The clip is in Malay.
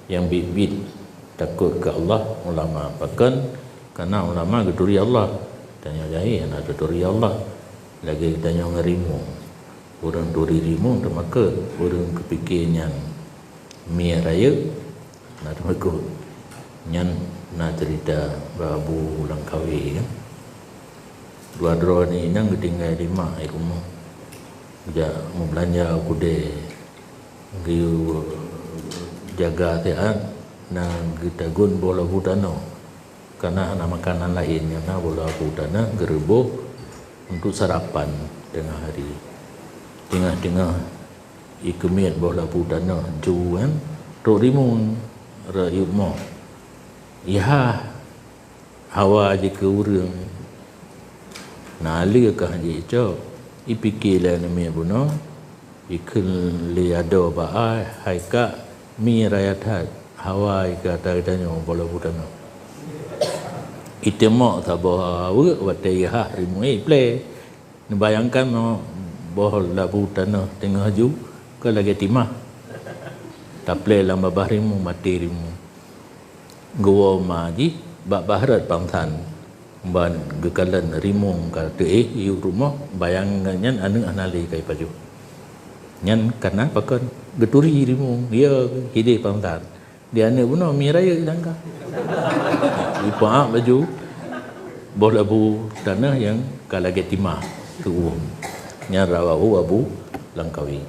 yang bit-bit takut ke Allah ulama bahkan karena ulama geduri Allah tanya jahil nak geduri Allah lagi tanya ngerimu orang duri rimu maka orang kepikirnya mi raya nak mekut nyan nak cerita Abu Langkawi kan dua dro ni nang tinggal di mak rumah ja mau belanja aku deh giu jaga tian na kita gun bola budana karena ada makanan lain yang na bola budana gerebok untuk sarapan tengah hari tengah-tengah ikemiat bola budana juan rorimun rayut mo ya hawa je ke urang nali ka haji cho ipikila nami buno ikul liado ba hai ka mi rayat hawa ka tanya bola budana itemo tabo watai ha rimui play bayangkan no bola budana tengah ju ke lagi timah tak play lama bahrimu mati rimu gua maji bak bahrat pangtan ban gekalan rimung ka te yu rumah bayangannya anu anali kai paju nyan karena pakan geturi rimung dia hide pangtan dia ane buno miraya langka ipa baju bola bu tanah yang kalage timah tu nya rawu Abu Langkawi